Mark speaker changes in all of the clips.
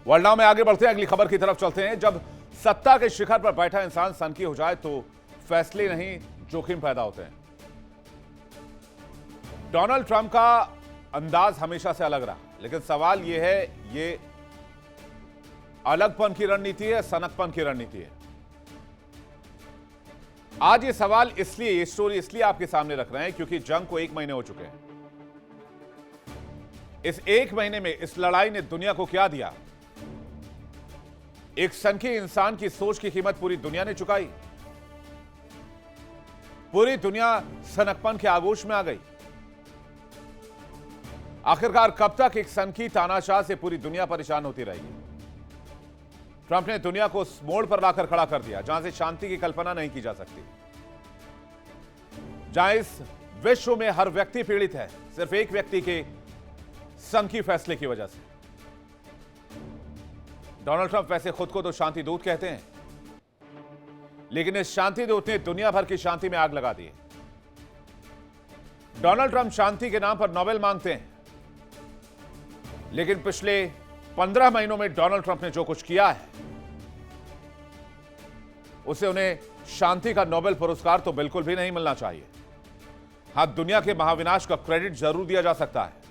Speaker 1: World now में आगे बढ़ते हैं, अगली खबर की तरफ चलते हैं। जब सत्ता के शिखर पर बैठा इंसान सनकी हो जाए तो फैसले नहीं, जोखिम पैदा होते हैं। डोनाल्ड ट्रंप का अंदाज हमेशा से अलग रहा, लेकिन सवाल यह है, ये अलगपन की रणनीति है, सनकपन की रणनीति है? आज ये सवाल इसलिए, ये स्टोरी इसलिए आपके सामने रख रहे हैं क्योंकि जंग को 1 महीने हो चुके हैं। इस 1 महीने में इस लड़ाई ने दुनिया को क्या दिया? एक सनकी इंसान की सोच की कीमत पूरी दुनिया ने चुकाई। पूरी दुनिया सनकपन के आगोश में आ गई। आखिरकार कब तक एक सनकी तानाशाह से पूरी दुनिया परेशान होती रहेगी? ट्रंप ने दुनिया को उस मोड़ पर लाकर खड़ा कर दिया जहां से शांति की कल्पना नहीं की जा सकती, जहां इस विश्व में हर व्यक्ति पीड़ित है सिर्फ एक व्यक्ति के सनकी फैसले की वजह से। डोनाल्ड ट्रंप वैसे खुद को तो शांति दूत कहते हैं, लेकिन इस शांति दूत ने दुनिया भर की शांति में आग लगा दी है। डोनाल्ड ट्रंप शांति के नाम पर नोबेल मांगते हैं, लेकिन पिछले 15 महीनों में डोनाल्ड ट्रंप ने जो कुछ किया है उसे उन्हें शांति का नोबेल पुरस्कार तो बिल्कुल भी नहीं मिलना चाहिए। हां, दुनिया के महाविनाश का क्रेडिट जरूर दिया जा सकता है।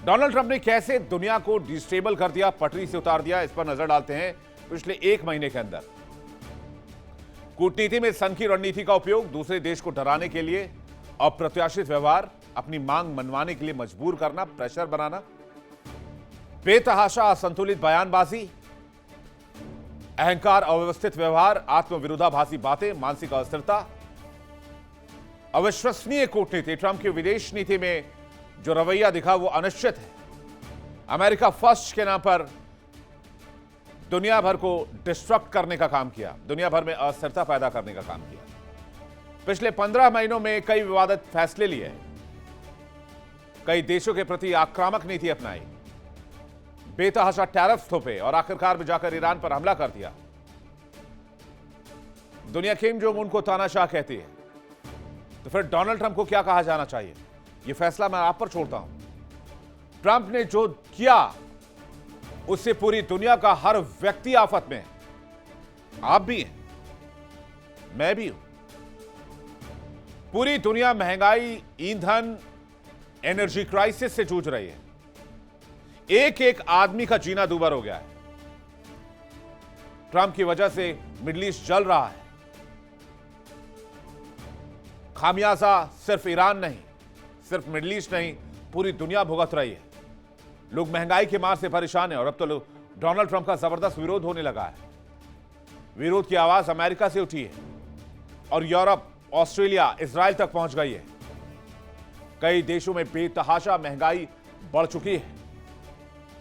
Speaker 1: डोनाल्ड ट्रंप ने कैसे दुनिया को डिस्टेबल कर दिया, पटरी से उतार दिया, इस पर नजर डालते हैं। पिछले 1 महीने के अंदर कूटनीति में सनकी रणनीति का उपयोग, दूसरे देश को डराने के लिए अप्रत्याशित व्यवहार, अपनी मांग मनवाने के लिए मजबूर करना, प्रेशर बनाना, बेतहाशा असंतुलित बयानबाजी, अहंकार, अव्यवस्थित व्यवहार, आत्मविरोधाभासी बातें, मानसिक अस्थिरता, अविश्वसनीय कूटनीति। ट्रंप की विदेश नीति में जो रवैया दिखा वो अनिश्चित है। अमेरिका फर्स्ट के नाम पर दुनिया भर को डिस्ट्रक्ट करने का काम किया, दुनिया भर में अस्थिरता पैदा करने का काम किया। पिछले 15 महीनों में कई विवादित फैसले लिए, कई देशों के प्रति आक्रामक नीति अपनाई, बेतहाशा टैरिफ थोपे और आखिरकार में जाकर ईरान पर हमला कर दिया। दुनिया किम जोंग उन को तानाशाह कहती है, तो फिर डोनाल्ड ट्रंप को क्या कहा जाना चाहिए? यह फैसला मैं आप पर छोड़ता हूं। ट्रंप ने जो किया उससे पूरी दुनिया का हर व्यक्ति आफत में है। आप भी हैं, मैं भी हूं। पूरी दुनिया महंगाई, ईंधन, एनर्जी क्राइसिस से जूझ रही है। एक एक आदमी का जीना दूभर हो गया है। ट्रंप की वजह से मिडिल ईस्ट जल रहा है। खामियाजा सिर्फ ईरान नहीं, सिर्फ मिडिल ईस्ट नहीं, पूरी दुनिया भुगत रही है। लोग महंगाई की मार से परेशान हैं और अब तो डोनाल्ड ट्रंप का जबरदस्त विरोध होने लगा है। विरोध की आवाज अमेरिका से उठी है और यूरोप, ऑस्ट्रेलिया, इजराइल तक पहुंच गई है। कई देशों में बेतहाशा महंगाई बढ़ चुकी है।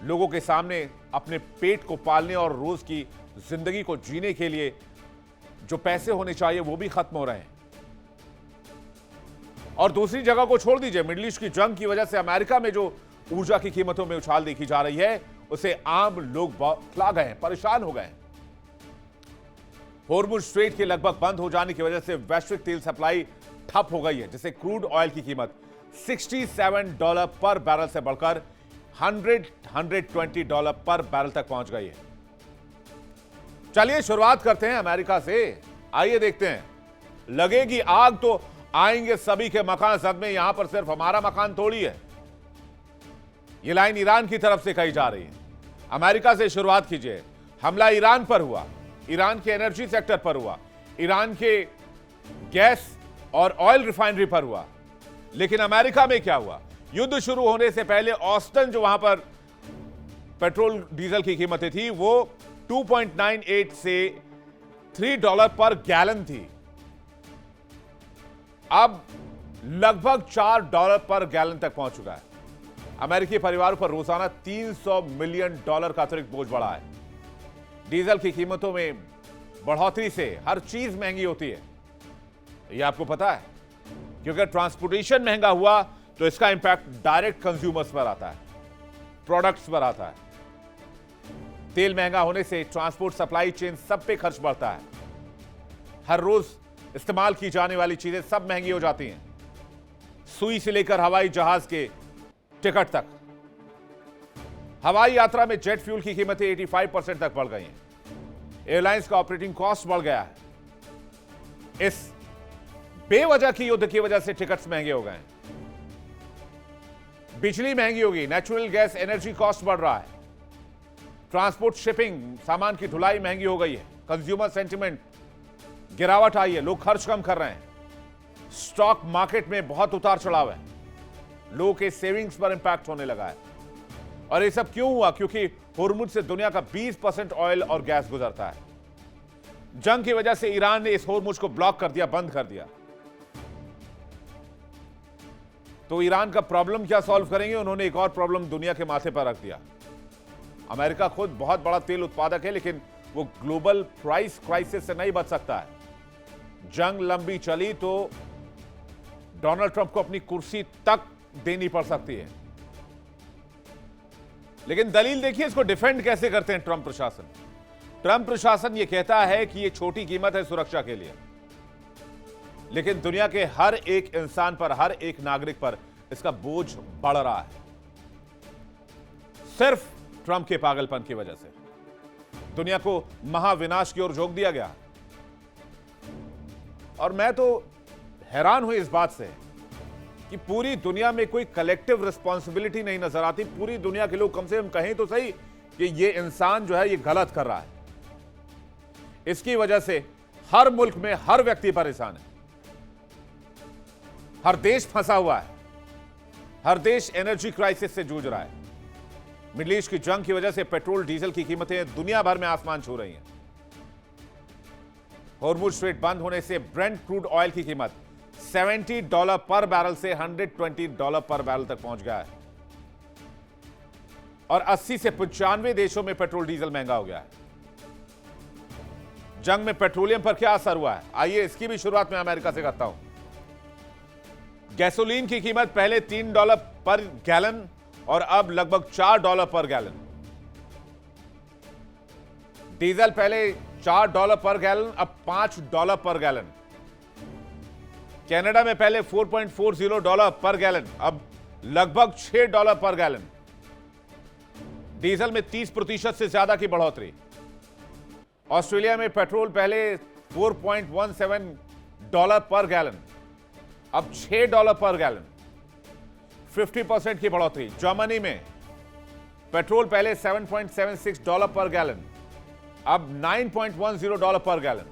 Speaker 1: लोगों के सामने अपने पेट को पालने और रोज की जिंदगी को जीने के लिए जो पैसे होने चाहिए वो भी खत्म हो रहे हैं। और दूसरी जगह को छोड़ दीजिए, मिडिल ईस्ट की जंग की वजह से अमेरिका में जो ऊर्जा की कीमतों में उछाल देखी जा रही है उसे आम लोग बौखला गए हैं, परेशान हो गए हैं। हॉर्मुज़ स्ट्रेट के लगभग बंद हो जाने की वजह से वैश्विक तेल सप्लाई ठप हो गई है, जिससे क्रूड ऑयल की कीमत $67 पर बैरल से बढ़कर $120 पर बैरल तक पहुंच गई है। चलिए शुरुआत करते हैं अमेरिका से। आइए देखते हैं, लगेगी आग तो आएंगे सभी के मकान सदमे, यहां पर सिर्फ हमारा मकान थोड़ी है। यह लाइन ईरान की तरफ से कही जा रही है। अमेरिका से शुरुआत कीजिए। हमला ईरान पर हुआ, ईरान के एनर्जी सेक्टर पर हुआ, ईरान के गैस और ऑयल रिफाइनरी पर हुआ। लेकिन अमेरिका में क्या हुआ? युद्ध शुरू होने से पहले ऑस्टन, जो वहां पर पेट्रोल डीजल की कीमतें थी, वो 2.98 से $3 पर गैलन थी। अब लगभग $4 पर गैलन तक पहुंच चुका है। अमेरिकी परिवारों पर रोजाना $300 मिलियन का अतिरिक्त बोझ बढ़ा है। डीजल की कीमतों में बढ़ोतरी से हर चीज महंगी होती है, यह आपको पता है, क्योंकि ट्रांसपोर्टेशन महंगा हुआ तो इसका इंपैक्ट डायरेक्ट कंज्यूमर्स पर आता है, प्रोडक्ट्स पर आता है। तेल महंगा होने से ट्रांसपोर्ट, सप्लाई चेन, सब पे खर्च बढ़ता है। हर रोज इस्तेमाल की जाने वाली चीजें सब महंगी हो जाती हैं, सुई से लेकर हवाई जहाज के टिकट तक। हवाई यात्रा में जेट फ्यूल की कीमतें 85% तक बढ़ गई हैं। एयरलाइंस का ऑपरेटिंग कॉस्ट बढ़ गया है। इस बेवजह की युद्ध की वजह से टिकट्स महंगे हो गए हैं। बिजली महंगी होगी, नेचुरल गैस एनर्जी कॉस्ट बढ़ रहा है, ट्रांसपोर्ट शिपिंग सामान की ढुलाई महंगी हो गई है, कंज्यूमर सेंटिमेंट गिरावट आई है, लोग खर्च कम कर रहे हैं, स्टॉक मार्केट में बहुत उतार चढ़ाव है, लोगों के सेविंग्स पर इंपैक्ट होने लगा है। और ये सब क्यों हुआ? क्योंकि हुर्मुज से दुनिया का 20% ऑयल और गैस गुजरता है। जंग की वजह से ईरान ने इस हुर्मुज को ब्लॉक कर दिया, बंद कर दिया। तो ईरान का प्रॉब्लम क्या सॉल्व करेंगे? उन्होंने एक और प्रॉब्लम दुनिया के माथे पर रख दिया। अमेरिका खुद बहुत बड़ा तेल उत्पादक है, लेकिन वो ग्लोबल प्राइस क्राइसिस से नहीं बच सकता है। जंग लंबी चली तो डोनाल्ड ट्रंप को अपनी कुर्सी तक देनी पड़ सकती है। लेकिन दलील देखिए, इसको डिफेंड कैसे करते हैं ट्रंप प्रशासन। ट्रंप प्रशासन यह कहता है कि यह छोटी कीमत है सुरक्षा के लिए, लेकिन दुनिया के हर एक इंसान पर, हर एक नागरिक पर इसका बोझ बढ़ रहा है, सिर्फ ट्रंप के पागलपन की वजह से। दुनिया को महाविनाश की ओर झोंक दिया गया। और मैं तो हैरान हूं इस बात से कि पूरी दुनिया में कोई कलेक्टिव रिस्पॉन्सिबिलिटी नहीं नजर आती। पूरी दुनिया के लोग कम से कम कहें तो सही कि ये इंसान जो है ये गलत कर रहा है। इसकी वजह से हर मुल्क में हर व्यक्ति परेशान है, हर देश फंसा हुआ है, हर देश एनर्जी क्राइसिस से जूझ रहा है। मिडिल ईस्ट की जंग की वजह से पेट्रोल डीजल की कीमतें दुनिया भर में आसमान छू रही हैं। हॉर्मुज स्ट्रेट बंद होने से ब्रेंट क्रूड ऑयल की कीमत $70 पर बैरल से $120 पर बैरल तक पहुंच गया है और 80 से 95 देशों में पेट्रोल डीजल महंगा हो गया है। जंग में पेट्रोलियम पर क्या असर हुआ है, आइए इसकी भी शुरुआत में अमेरिका से करता हूं। गैसोलीन की कीमत पहले $3 पर गैलन और अब लगभग $4 पर गैलन। डीजल पहले $4 पर गैलन, अब $5 पर गैलन। कनाडा में पहले $4.40 पर गैलन, अब लगभग $6 पर गैलन। डीजल में 30% से ज्यादा की बढ़ोतरी। ऑस्ट्रेलिया में पेट्रोल पहले $4.17 पर गैलन, अब $6 पर गैलन, 50% की बढ़ोतरी। जर्मनी में पेट्रोल पहले $7.76 पर गैलन, अब $9.10 पर गैलन।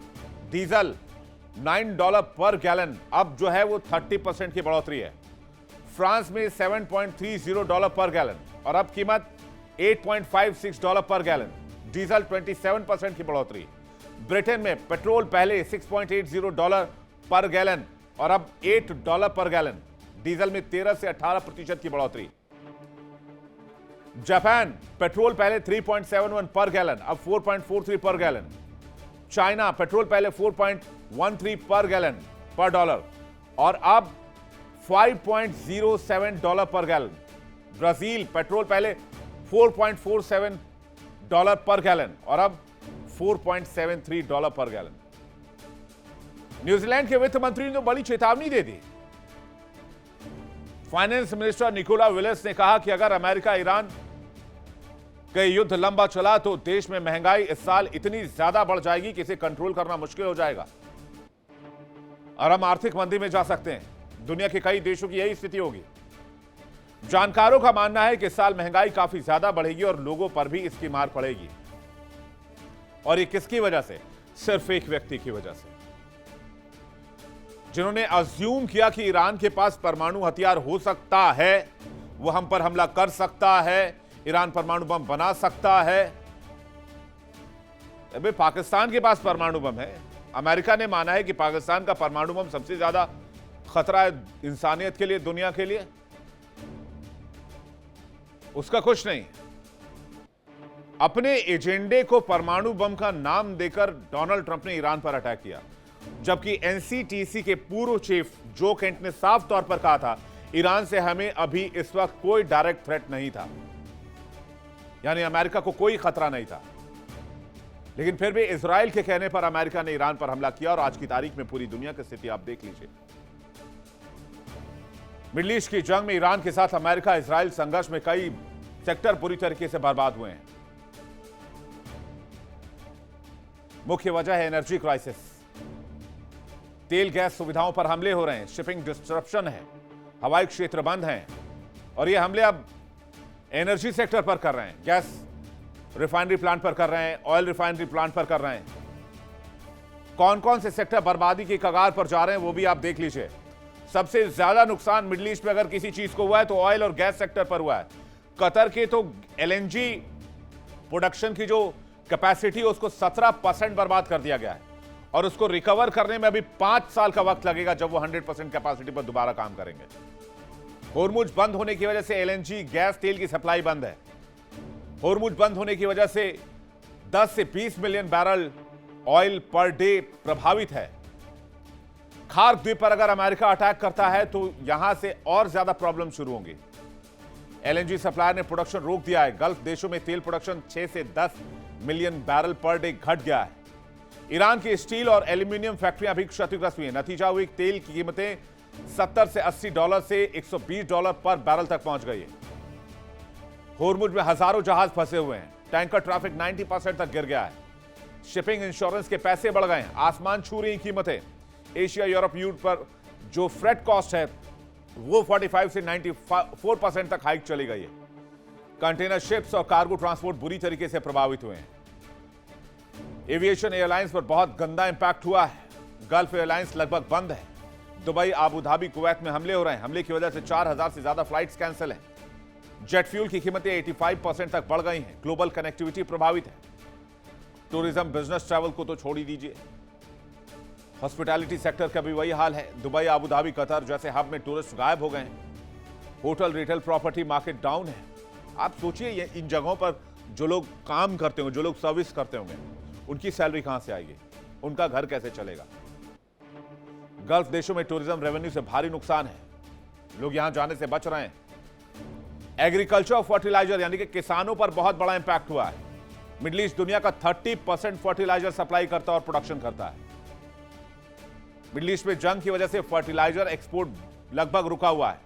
Speaker 1: डीजल $9 पर गैलन, अब जो है वो 30% की बढ़ोतरी है। फ्रांस में $7.30 पर गैलन और अब कीमत $8.56 पर गैलन। डीजल 27% की बढ़ोतरी। ब्रिटेन में पेट्रोल पहले $6.80 पर गैलन और अब $8 पर गैलन। डीजल में 13 से 18% की बढ़ोतरी। जापान पेट्रोल पहले 3.71 पर गैलन, अब 4.43 पर गैलन। चाइना पेट्रोल पहले 4.13 पर गैलन पर डॉलर और अब $5.07 पर गैलन। ब्राजील पेट्रोल पहले $4.47 पर गैलन और अब $4.73 पर गैलन। न्यूजीलैंड के वित्त मंत्री ने बड़ी चेतावनी दे दी। फाइनेंस मिनिस्टर निकोला विलियम्स ने कहा कि अगर अमेरिका ईरान का युद्ध लंबा चला तो देश में महंगाई इस साल इतनी ज्यादा बढ़ जाएगी कि इसे कंट्रोल करना मुश्किल हो जाएगा और हम आर्थिक मंदी में जा सकते हैं। दुनिया के कई देशों की यही स्थिति होगी। जानकारों का मानना है कि इस साल महंगाई काफी ज्यादा बढ़ेगी और लोगों पर भी इसकी मार पड़ेगी। और ये किसकी वजह से? सिर्फ एक व्यक्ति की वजह से, जिन्होंने अज्यूम किया कि ईरान के पास परमाणु हथियार हो सकता है, वो हम पर हमला कर सकता है, ईरान परमाणु बम बना सकता है। अबे पाकिस्तान के पास परमाणु बम है। अमेरिका ने माना है कि पाकिस्तान का परमाणु बम सबसे ज्यादा खतरा है इंसानियत के लिए, दुनिया के लिए। उसका कुछ नहीं। अपने एजेंडे को परमाणु बम का नाम देकर डोनाल्ड ट्रंप ने ईरान पर अटैक किया, जबकि एनसीटीसी के पूर्व चीफ जो केंट ने साफ तौर पर कहा था ईरान से हमें अभी इस वक्त कोई डायरेक्ट थ्रेट नहीं था, यानी अमेरिका को कोई खतरा नहीं था। लेकिन फिर भी इजराइल के कहने पर अमेरिका ने ईरान पर हमला किया और आज की तारीख में पूरी दुनिया की स्थिति आप देख लीजिए। मिडिल ईस्ट की जंग में ईरान के साथ अमेरिका इजराइल संघर्ष में कई सेक्टर पूरी तरीके से बर्बाद हुए हैं। मुख्य वजह है एनर्जी क्राइसिस। तेल गैस सुविधाओं पर हमले हो रहे हैं, शिपिंग डिस्ट्रप्शन है, हवाई क्षेत्र बंद हैं और ये हमले अब एनर्जी सेक्टर पर कर रहे हैं। गैस रिफाइनरी प्लांट पर कर रहे हैं, ऑयल रिफाइनरी प्लांट पर कर रहे हैं। कौन कौन से सेक्टर बर्बादी की कगार पर जा रहे हैं वो भी आप देख लीजिए। सबसे ज्यादा नुकसान मिडिल ईस्ट में अगर किसी चीज को हुआ है तो ऑयल और गैस सेक्टर पर हुआ है। कतर के तो एलएनजी प्रोडक्शन की जो कैपेसिटी है उसको 17% बर्बाद कर दिया गया है और उसको रिकवर करने में अभी 5 साल का वक्त लगेगा जब वो 100% कैपेसिटी पर दोबारा काम करेंगे। होर्मुज बंद होने की वजह से एलएनजी गैस तेल की सप्लाई बंद है। होर्मुज बंद होने की वजह से 10 से 20 million barrel oil per day प्रभावित है। खार्क द्वीप पर अगर अमेरिका अटैक करता है तो यहां से और ज्यादा प्रॉब्लम शुरू होंगी। एलएनजी सप्लायर ने प्रोडक्शन रोक दिया है। गल्फ देशों में तेल प्रोडक्शन 6 से 10 मिलियन बैरल पर डे घट गया है। ईरान की स्टील और एल्यूमिनियम फैक्ट्रियां भी क्षतिग्रस्त हुई हैं। नतीजा हुई तेल की कीमतें $70 से $80 से $120 पर बैरल तक पहुंच गई है। होर्मुज में हजारों जहाज फंसे हुए हैं। टैंकर ट्रैफिक 90% तक गिर गया है। शिपिंग इंश्योरेंस के पैसे बढ़ गए हैं। आसमान छू रही कीमतें। एशिया यूरोप यूट पर जो फ्रेट कॉस्ट है वो 45 से 94% तक हाइक चली गई है। कंटेनर शिप्स और कार्गो ट्रांसपोर्ट बुरी तरीके से प्रभावित हुए हैं। एविएशन एयरलाइंस पर बहुत गंदा इंपैक्ट हुआ है। गल्फ एयरलाइंस लगभग बंद है। दुबई, आबू धाबी, कुवैत में हमले हो रहे हैं। हमले की वजह से 4000 से ज्यादा फ्लाइट्स कैंसिल हैं। जेट फ्यूल की कीमतें 85% तक बढ़ गई हैं। ग्लोबल कनेक्टिविटी प्रभावित है। टूरिज्म, बिजनेस ट्रैवल को तो छोड़ ही दीजिए, हॉस्पिटैलिटी सेक्टर का भी वही हाल है। दुबई, आबू धाबी, कतर जैसे हब में टूरिस्ट गायब हो गए हैं। Hotel, retail, property market down है। आप सोचिए इन जगहों पर जो लोग काम करते होंगे, जो लोग सर्विस करते होंगे, उनकी सैलरी कहां से आएगी, उनका घर कैसे चलेगा। गल्फ देशों में टूरिज्म रेवेन्यू से भारी नुकसान है। लोग यहां जाने से बच रहे हैं। एग्रीकल्चर और फर्टिलाइजर यानी कि किसानों पर बहुत बड़ा इंपैक्ट हुआ है। मिडिल ईस्ट दुनिया का 30% फर्टिलाइजर सप्लाई करता है और प्रोडक्शन करता है। मिडिल ईस्ट में जंग की वजह से फर्टिलाइजर एक्सपोर्ट लगभग रुका हुआ है।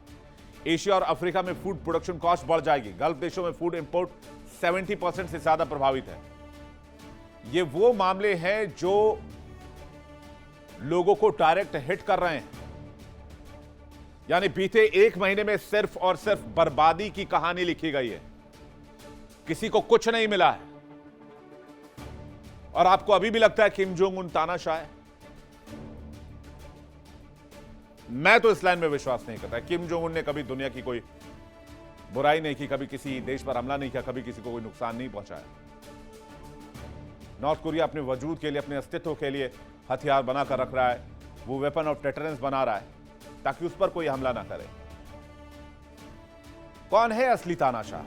Speaker 1: एशिया और अफ्रीका में फूड प्रोडक्शन कॉस्ट बढ़ जाएगी। गल्फ देशों में फूड इंपोर्ट 70% से ज्यादा प्रभावित है। ये वो मामले हैं जो लोगों को डायरेक्ट हिट कर रहे हैं। यानी बीते 1 महीने में सिर्फ और सिर्फ बर्बादी की कहानी लिखी गई है। किसी को कुछ नहीं मिला है। और आपको अभी भी लगता है किम जोंग उन तानाशाह है? मैं तो इस लाइन में विश्वास नहीं करता। किम जोंग उन ने कभी दुनिया की कोई बुराई नहीं की, कभी किसी देश पर हमला नहीं किया, कभी किसी को कोई नुकसान नहीं पहुंचाया। नॉर्थ कोरिया अपने वजूद के लिए, अपने अस्तित्व के लिए हथियार बनाकर रख रहा है। वो वेपन ऑफ डेटरेंस बना रहा है ताकि उस पर कोई हमला ना करे। कौन है असली तानाशाह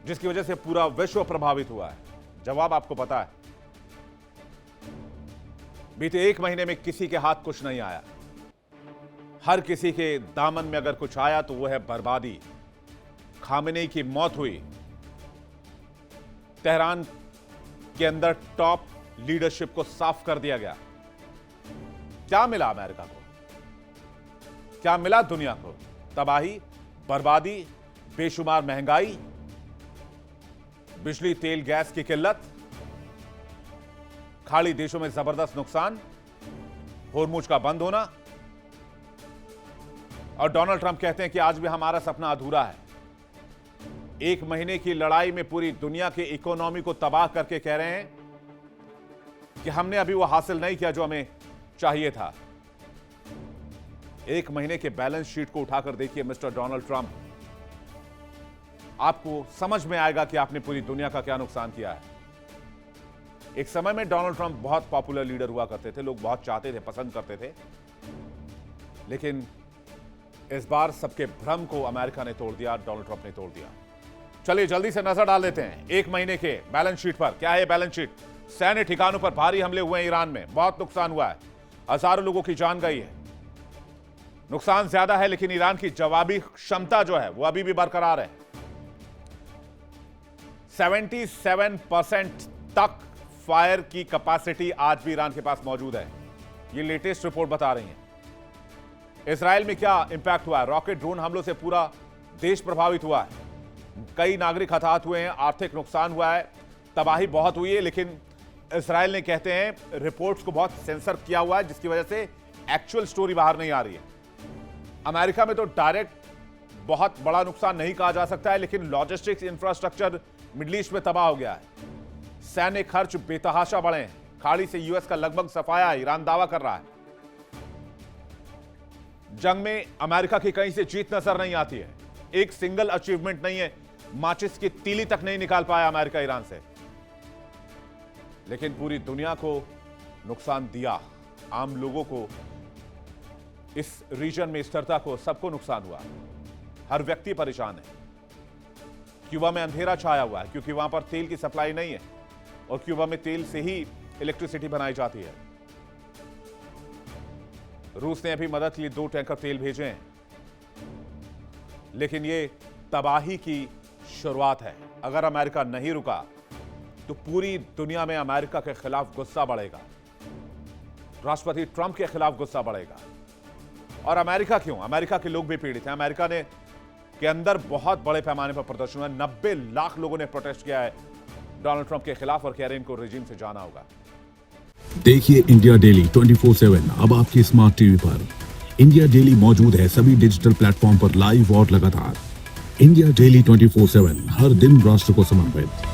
Speaker 1: जिसकी वजह से पूरा विश्व प्रभावित हुआ है? जवाब आपको पता है। बीते 1 महीने में किसी के हाथ कुछ नहीं आया। हर किसी के दामन में अगर कुछ आया तो वो है बर्बादी। खामेनेई की मौत हुई। तेहरान के अंदर टॉप लीडरशिप को साफ कर दिया गया। क्या मिला अमेरिका को? क्या मिला दुनिया को? तबाही, बर्बादी, बेशुमार महंगाई, बिजली, तेल, गैस की किल्लत, खाड़ी देशों में जबरदस्त नुकसान, होर्मुज का बंद होना। और डोनाल्ड ट्रंप कहते हैं कि आज भी हमारा सपना अधूरा है। 1 महीने की लड़ाई में पूरी दुनिया के इकोनॉमी को तबाह करके कह रहे हैं कि हमने अभी वो हासिल नहीं किया जो हमें चाहिए था। 1 महीने के बैलेंस शीट को उठाकर देखिए मिस्टर डोनाल्ड ट्रंप, आपको समझ में आएगा कि आपने पूरी दुनिया का क्या नुकसान किया है। एक समय में डोनाल्ड ट्रंप बहुत पॉपुलर लीडर हुआ करते थे, लोग बहुत चाहते थे, पसंद करते थे। लेकिन इस बार सबके भ्रम को अमेरिका ने तोड़ दिया, डोनाल्ड ट्रंप ने तोड़ दिया। चलिए जल्दी से नजर डाल लेते हैं 1 महीने के बैलेंस शीट पर। क्या है बैलेंस शीट? सैन्य ठिकानों पर भारी हमले हुए हैं ईरान में, बहुत नुकसान हुआ है, हजारों लोगों की जान गई है। नुकसान ज्यादा है लेकिन ईरान की जवाबी क्षमता जो है वो अभी भी बरकरार है। 77% तक फायर की कैपेसिटी आज भी ईरान के पास मौजूद है। ये लेटेस्ट रिपोर्ट बता रही है। इजराइल में क्या इंपैक्ट हुआ है? रॉकेट ड्रोन हमलों से पूरा देश प्रभावित हुआ है, कई नागरिक हताहत हुए हैं, आर्थिक नुकसान हुआ है, तबाही बहुत हुई है। लेकिन इजराइल ने कहते हैं रिपोर्ट्स को बहुत सेंसर किया हुआ है, जिसकी वजह से एक्चुअल स्टोरी बाहर नहीं आ रही है। अमेरिका में तो डायरेक्ट बहुत बड़ा नुकसान नहीं कहा जा सकता है, लेकिन लॉजिस्टिक्स इंफ्रास्ट्रक्चर मिडिल ईस्ट में तबाह हो गया है। सैन्य खर्च बेतहाशा बढ़े हैं। खाड़ी से यूएस का लगभग सफाया ईरान दावा कर रहा है। जंग में अमेरिका की कहीं से जीत नजर नहीं आती है। एक सिंगल अचीवमेंट नहीं है, माचिस की तीली तक नहीं निकाल पाया अमेरिका ईरान से, लेकिन पूरी दुनिया को नुकसान दिया। आम लोगों को, इस रीजन में स्थिरता को, सबको नुकसान हुआ। हर व्यक्ति परेशान है। क्यूबा में अंधेरा छाया हुआ है क्योंकि वहां पर तेल की सप्लाई नहीं है और क्यूबा में तेल से ही इलेक्ट्रिसिटी बनाई जाती है। रूस ने अभी मदद के लिए 2 टैंकर तेल भेजे हैं, लेकिन ये तबाही की शुरुआत है। अगर अमेरिका नहीं रुका तो पूरी दुनिया में अमेरिका के खिलाफ गुस्सा बढ़ेगा, राष्ट्रपति ट्रंप के खिलाफ गुस्सा बढ़ेगा। और अमेरिका क्यों? अमेरिका के लोग भी पीड़ित हैं। अमेरिका ने के अंदर बहुत बड़े पैमाने पर प्रदर्शन हुआ। 90 लाख लोगों ने प्रोटेस्ट किया है डोनाल्ड ट्रंप के खिलाफ और कह रहे हैं इनको रेजिम से जाना होगा।
Speaker 2: देखिए इंडिया डेली 24/7 अब आपकी स्मार्ट टीवी पर। इंडिया डेली मौजूद है सभी डिजिटल प्लेटफॉर्म पर लाइव और लगातार। इंडिया डेली 24/7 हर दिन राष्ट्र को समर्पित।